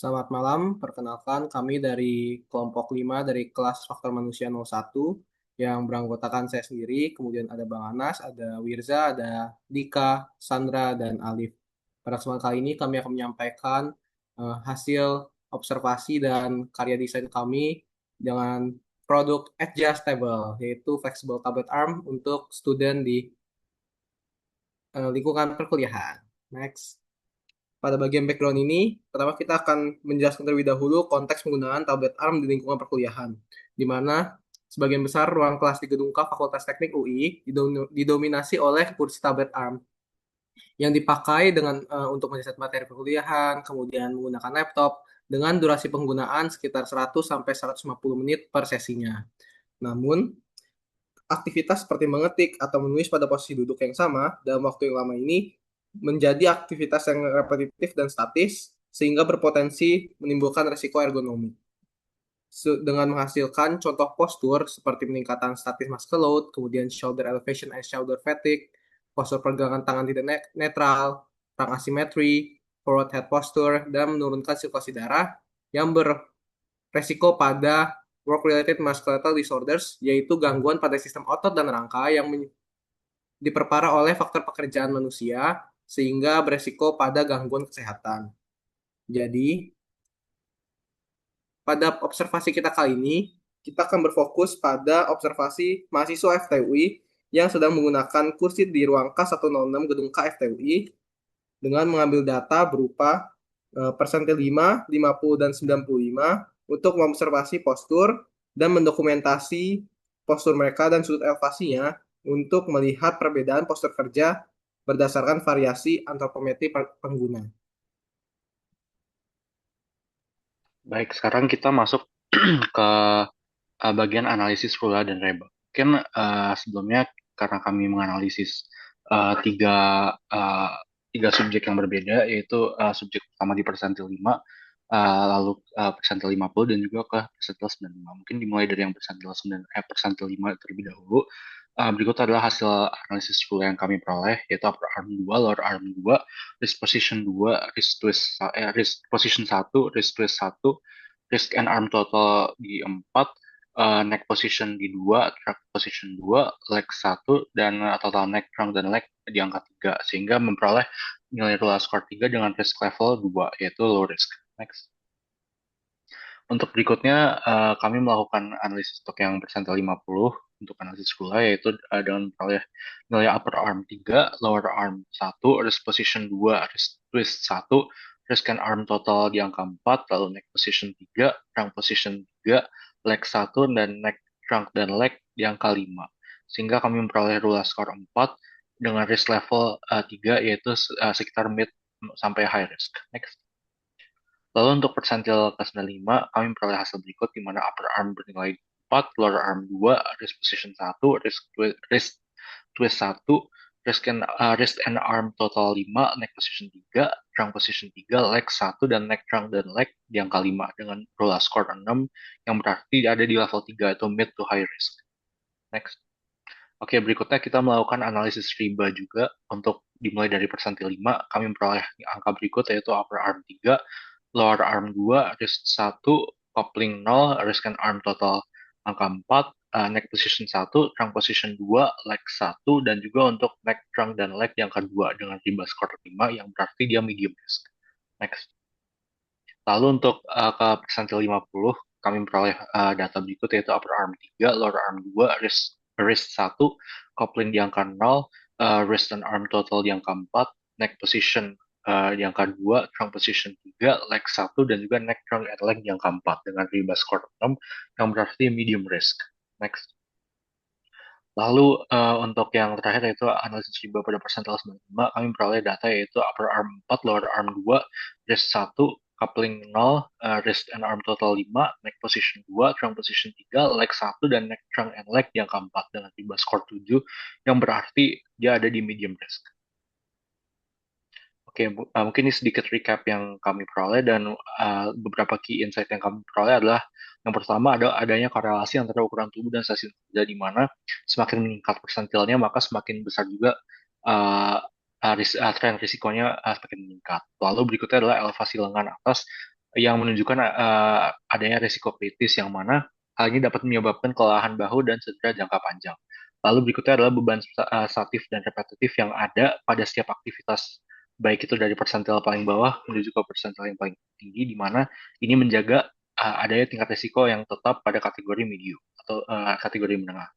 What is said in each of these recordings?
Selamat malam, perkenalkan kami dari kelompok 5 dari kelas Faktor Manusia 01 yang beranggotakan saya sendiri, kemudian ada Bang Anas, ada Wirza, ada Dika, Sandra, dan Alif. Pada kesempatan kali ini kami akan menyampaikan hasil observasi dan karya desain kami dengan produk adjustable, yaitu flexible tablet arm untuk student di lingkungan perkuliahan. Next. Pada bagian background ini, pertama kita akan menjelaskan terlebih dahulu konteks penggunaan tablet ARM di lingkungan perkuliahan, di mana sebagian besar ruang kelas di Gedung K Fakultas Teknik UI didominasi oleh kursi tablet ARM yang dipakai untuk mencatat materi perkuliahan, kemudian menggunakan laptop dengan durasi penggunaan sekitar 100 sampai 150 menit per sesinya. Namun, aktivitas seperti mengetik atau menulis pada posisi duduk yang sama dalam waktu yang lama ini menjadi aktivitas yang repetitif dan statis sehingga berpotensi menimbulkan risiko ergonomi. Dengan menghasilkan contoh postur seperti peningkatan statis muscle load, kemudian shoulder elevation and shoulder fatigue, postur pergelangan tangan tidak netral, perang asimetri, forward head posture, dan menurunkan sirkulasi darah yang beresiko pada work-related musculoskeletal disorders, yaitu gangguan pada sistem otot dan rangka yang diperparah oleh faktor pekerjaan manusia, sehingga beresiko pada gangguan kesehatan. Jadi, pada observasi kita kali ini, kita akan berfokus pada observasi mahasiswa FTUI yang sedang menggunakan kursi di ruang K106 Gedung K FTUI dengan mengambil data berupa persentil 5, 50, dan 95 untuk mengobservasi postur dan mendokumentasi postur mereka dan sudut elevasinya untuk melihat perbedaan postur kerja berdasarkan variasi antropometri pengguna. Baik, sekarang kita masuk ke bagian analisis Rula dan Reba. Mungkin sebelumnya karena kami menganalisis tiga uh, tiga subjek yang berbeda, yaitu subjek pertama di persentil 5, lalu persentil 50 dan juga ke persentil 95. Mungkin dimulai dari yang persentil 5 terlebih dahulu. Berikut adalah hasil analisis Rula yang kami peroleh, yaitu upper arm 2, lower arm 2, wrist position 2, wrist position 1, wrist twist 1, wrist and arm total di 4, neck position di 2, trunk position 2, leg 1, dan total neck, trunk, dan leg di angka 3, sehingga memperoleh nilai Rula score 3 dengan risk level 2, yaitu low risk. Next. Untuk berikutnya, kami melakukan analisis untuk yang persentil 50 untuk analisis Rula, yaitu dengan memperoleh nilai upper arm 3, lower arm 1, wrist position 2, wrist twist 1, wrist and arm total di angka 4, lalu neck position 3, trunk position 3, leg 1, dan neck, trunk, dan leg di angka 5. Sehingga kami memperoleh Rula score 4 dengan risk level 3, yaitu sekitar mid sampai high risk. Next. Lalu untuk persentil ke-95, kami memperoleh hasil berikut di mana upper arm bernilai 4, lower arm 2, wrist position 1, wrist twist 1, wrist and arm total 5, neck position 3, trunk position 3, leg 1, dan neck, trunk, dan leg di angka 5 dengan Rula score 6 yang berarti ada di level 3 atau mid to high risk. Next. Oke, berikutnya kita melakukan analisis riba juga untuk dimulai dari persentil 5, kami memperoleh angka berikut yaitu upper arm 3, lower arm 2, wrist 1, coupling 0, wrist and arm total angka 4, neck position 1, trunk position 2, leg 1, dan juga untuk neck, trunk, dan leg yang kedua dengan riba skor 5 yang berarti dia medium risk. Next. Lalu untuk ke persentil 50, kami memperoleh data berikut yaitu upper arm 3, lower arm 2, wrist 1, coupling di angka 0, wrist and arm total di angka 4, neck position di angka 2, trunk position 3, leg 1, dan juga neck, trunk, and leg di angka 4 dengan riba skor 6 yang berarti medium risk. Next. Lalu untuk yang terakhir yaitu analisis riba pada persentil 95, kami memperoleh data yaitu upper arm 4, lower arm 2, wrist 1, coupling 0, wrist and arm total 5, neck position 2, trunk position 3, leg 1, dan neck, trunk, and leg yang keempat dengan riba skor 7 yang berarti dia ada di medium risk. Oke, mungkin ini sedikit recap yang kami peroleh dan beberapa key insight yang kami peroleh adalah yang pertama ada adanya korelasi antara ukuran tubuh dan stasiun kerja di mana semakin meningkat persentilnya maka semakin besar juga tren risikonya semakin meningkat. Lalu berikutnya adalah elevasi lengan atas yang menunjukkan adanya risiko kritis yang mana hal ini dapat menyebabkan kelelahan bahu dan cedera jangka panjang. Lalu berikutnya adalah beban statif dan repetitif yang ada pada setiap aktivitas, baik itu dari persentil paling bawah menuju ke persentil yang paling tinggi, di mana ini menjaga adanya tingkat risiko yang tetap pada kategori medium atau kategori menengah.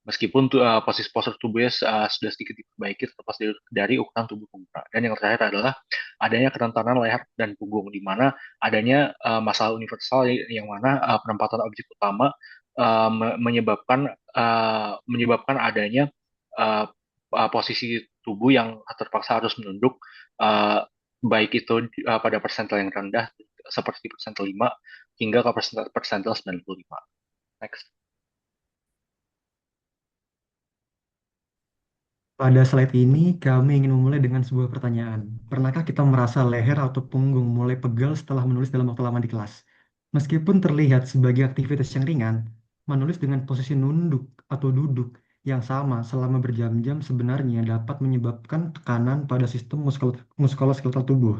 Meskipun posisi postur tubuhnya sudah sedikit diperbaiki terlepas dari ukuran tubuh pengguna. Dan yang terakhir adalah adanya kerentanan leher dan punggung, di mana adanya masalah universal yang mana penempatan objek utama menyebabkan adanya uh, posisi tubuh yang terpaksa harus menunduk, uh, baik itu pada persentil yang rendah seperti persentil 5 hingga ke persentil 95. Next. Pada slide ini, kami ingin memulai dengan sebuah pertanyaan. Pernahkah kita merasa leher atau punggung mulai pegal setelah menulis dalam waktu lama di kelas? Meskipun terlihat sebagai aktivitas yang ringan, menulis dengan posisi nunduk atau duduk yang sama selama berjam-jam sebenarnya dapat menyebabkan tekanan pada sistem muskuloskeletal tubuh.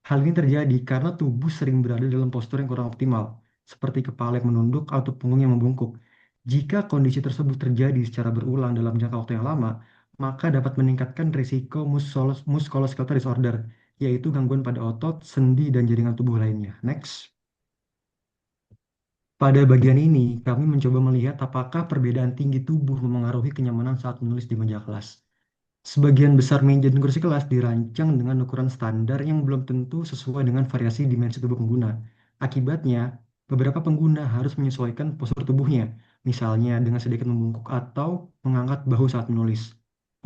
Hal ini terjadi karena tubuh sering berada dalam postur yang kurang optimal, seperti kepala yang menunduk atau punggung yang membungkuk. Jika kondisi tersebut terjadi secara berulang dalam jangka waktu yang lama, maka dapat meningkatkan risiko musculoskeletal disorder, yaitu gangguan pada otot, sendi, dan jaringan tubuh lainnya. Next. Pada bagian ini, kami mencoba melihat apakah perbedaan tinggi tubuh memengaruhi kenyamanan saat menulis di meja kelas. Sebagian besar meja dan kursi kelas dirancang dengan ukuran standar yang belum tentu sesuai dengan variasi dimensi tubuh pengguna. Akibatnya, beberapa pengguna harus menyesuaikan postur tubuhnya, misalnya dengan sedikit membungkuk atau mengangkat bahu saat menulis.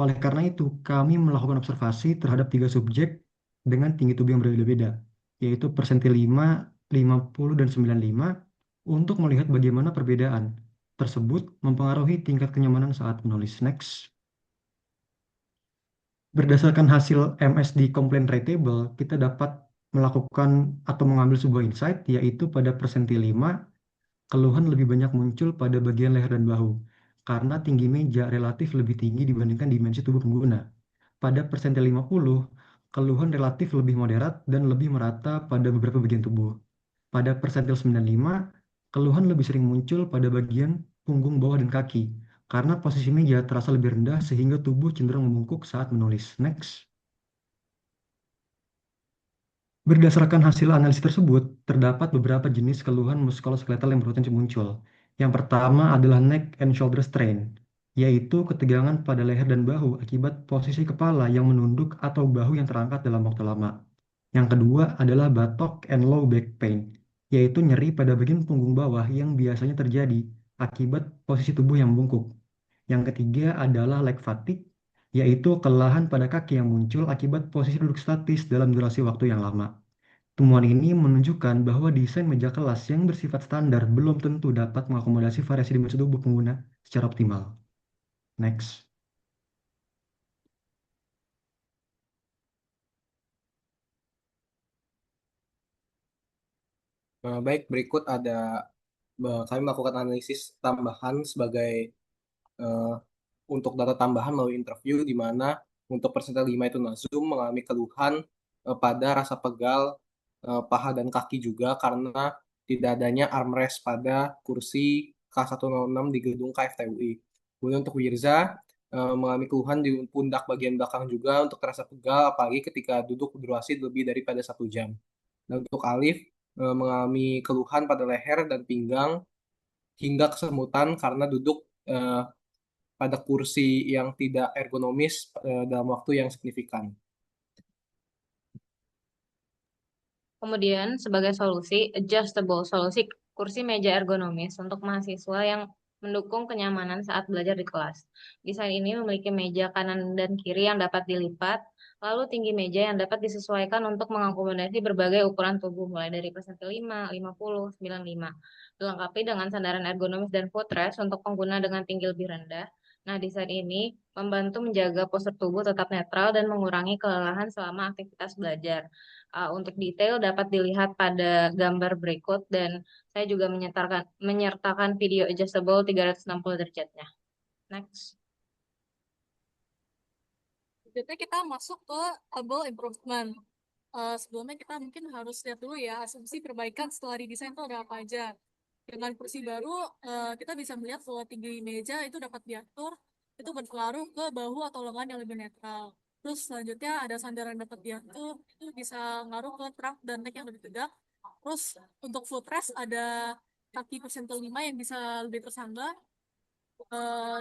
Oleh karena itu, kami melakukan observasi terhadap tiga subjek dengan tinggi tubuh yang berbeda-beda, yaitu persentil 5, 50, dan 95, untuk melihat bagaimana perbedaan tersebut mempengaruhi tingkat kenyamanan saat menulis. Next. Berdasarkan hasil MSD Complaint Rate Table, kita dapat melakukan atau mengambil sebuah insight, yaitu pada persentil 5, keluhan lebih banyak muncul pada bagian leher dan bahu, karena tinggi meja relatif lebih tinggi dibandingkan dimensi tubuh pengguna. Pada persentil 50, keluhan relatif lebih moderat dan lebih merata pada beberapa bagian tubuh. Pada persentil 95, keluhan lebih sering muncul pada bagian punggung bawah dan kaki, karena posisi meja terasa lebih rendah sehingga tubuh cenderung membungkuk saat menulis. Next. Berdasarkan hasil analisis tersebut, terdapat beberapa jenis keluhan muskuloskeletal yang berpotensi muncul. Yang pertama adalah neck and shoulder strain, yaitu ketegangan pada leher dan bahu akibat posisi kepala yang menunduk atau bahu yang terangkat dalam waktu lama. Yang kedua adalah buttock and low back pain, yaitu nyeri pada bagian punggung bawah yang biasanya terjadi akibat posisi tubuh yang bungkuk. Yang ketiga adalah leg fatigue, yaitu kelelahan pada kaki yang muncul akibat posisi duduk statis dalam durasi waktu yang lama. Temuan ini menunjukkan bahwa desain meja kelas yang bersifat standar belum tentu dapat mengakomodasi variasi dimensi tubuh pengguna secara optimal. Next. Baik, berikut ada kami melakukan analisis tambahan sebagai eh, untuk data tambahan melalui interview di mana untuk persentil 5 itu Nazum mengalami keluhan pada rasa pegal paha dan kaki juga karena tidak adanya armrest pada kursi K106 di gedung KFTUI. Kemudian untuk Wirza mengalami keluhan di pundak bagian belakang juga untuk rasa pegal apalagi ketika duduk durasi lebih daripada 1 jam. Dan untuk Alif mengalami keluhan pada leher dan pinggang hingga kesemutan karena duduk pada kursi yang tidak ergonomis dalam waktu yang signifikan. Kemudian, sebagai solusi, adjustable solusi kursi meja ergonomis untuk mahasiswa yang mendukung kenyamanan saat belajar di kelas. Desain ini memiliki meja kanan dan kiri yang dapat dilipat, lalu tinggi meja yang dapat disesuaikan untuk mengakomodasi berbagai ukuran tubuh, mulai dari persentil 5, 50, 95. Dilengkapi dengan sandaran ergonomis dan footrest untuk pengguna dengan tinggi lebih rendah. Nah, desain ini membantu menjaga postur tubuh tetap netral dan mengurangi kelelahan selama aktivitas belajar. Untuk detail dapat dilihat pada gambar berikut dan saya juga menyertakan video adjustable 360 derajatnya. Next. Selanjutnya kita masuk ke able improvement. sebelumnya kita mungkin harus lihat dulu ya asumsi perbaikan setelah redesign itu ada apa aja. Dengan kursi baru, kita bisa melihat bahwa tinggi meja itu dapat diatur, itu berpengaruh ke bahu atau lengan yang lebih netral. Terus selanjutnya ada sandaran yang dapat diatur, itu bisa ngaruh ke trunk dan neck yang lebih tegak. Terus untuk footrest ada kaki persentil 5 yang bisa lebih tersangga,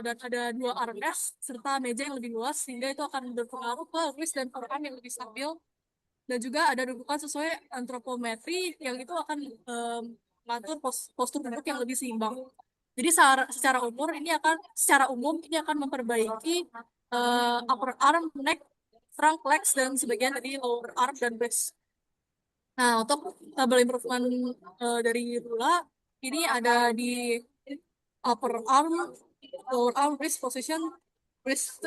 dan ada dua armrest serta meja yang lebih luas sehingga itu akan berpengaruh ke wrist dan forearm yang lebih stabil, dan juga ada dudukan sesuai antropometri yang itu akan mengatur postur duduk yang lebih seimbang. Jadi secara umum ini akan memperbaiki upper arm, neck, trunk, legs dan sebagian dari lower arm dan waist. Nah, untuk tabel improvement dari Rula ini ada di upper arm, lower arm, wrist position, wrist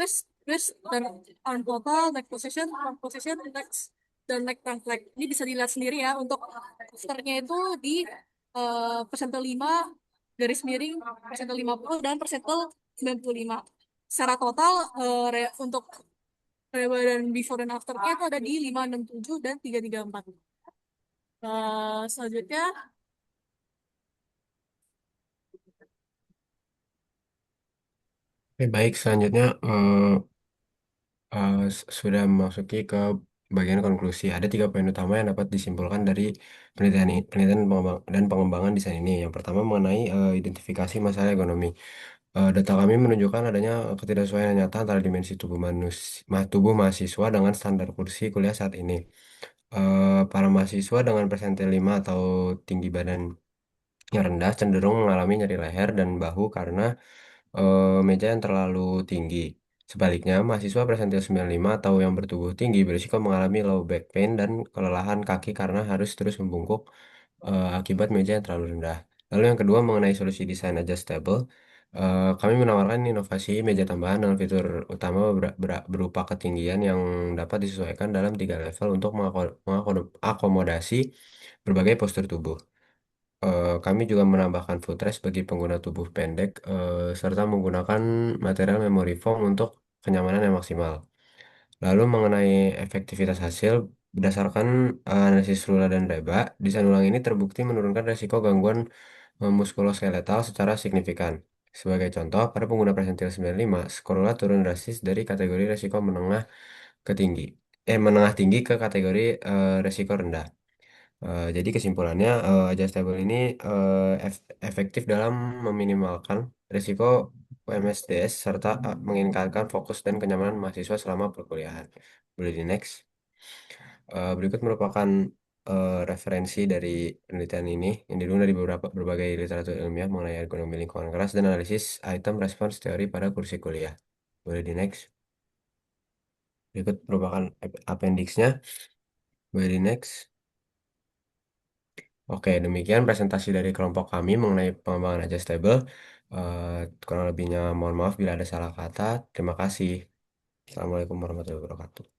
dan arm total, neck position, arm position, legs dan neck trunk leg. Ini bisa dilihat sendiri ya untuk posternya itu di persentil 5 garis miring persentil 50 dan persentil 95. Secara total untuk reba dan before dan afternya itu ada di 567 dan 334. Selanjutnya Oke, baik, selanjutnya sudah memasuki ke bagian konklusi. Ada 3 poin utama yang dapat disimpulkan dari penelitian dan pengembangan desain ini. Yang pertama mengenai identifikasi masalah ekonomi. Data kami menunjukkan adanya ketidaksesuaian nyata antara dimensi tubuh mahasiswa dengan standar kursi kuliah saat ini. Para mahasiswa dengan persentil 5 atau tinggi badan yang rendah cenderung mengalami nyeri leher dan bahu karena meja yang terlalu tinggi. Sebaliknya, mahasiswa persentil 95 atau yang bertubuh tinggi berisiko mengalami low back pain dan kelelahan kaki karena harus terus membungkuk akibat meja yang terlalu rendah. Lalu yang kedua mengenai solusi desain adjustable, kami menawarkan inovasi meja tambahan dengan fitur utama berupa ketinggian yang dapat disesuaikan dalam 3 level untuk mengakomodasi berbagai postur tubuh. Kami juga menambahkan footrest bagi pengguna tubuh pendek, serta menggunakan material memory foam untuk kenyamanan yang maksimal. Lalu mengenai efektivitas hasil, berdasarkan analisis Lula dan Reba, desain ulang ini terbukti menurunkan resiko gangguan muskuloskeletal secara signifikan. Sebagai contoh, pada pengguna persentil 95, skor Lula turun drastis dari kategori resiko menengah tinggi ke kategori resiko rendah. Jadi kesimpulannya, adjustable ini efektif dalam meminimalkan risiko UMSDS serta meningkatkan fokus dan kenyamanan mahasiswa selama perkuliahan. Boleh di next. Berikut merupakan referensi dari penelitian ini yang didukung dari berbagai literatur ilmiah mengenai ergonomi lingkungan kelas dan analisis item response teori pada kursi kuliah. Boleh di next. Berikut merupakan appendixnya. Boleh di next. Oke, demikian presentasi dari kelompok kami mengenai pengembangan adjustable. Kurang lebihnya mohon maaf bila ada salah kata. Terima kasih. Assalamualaikum warahmatullahi wabarakatuh.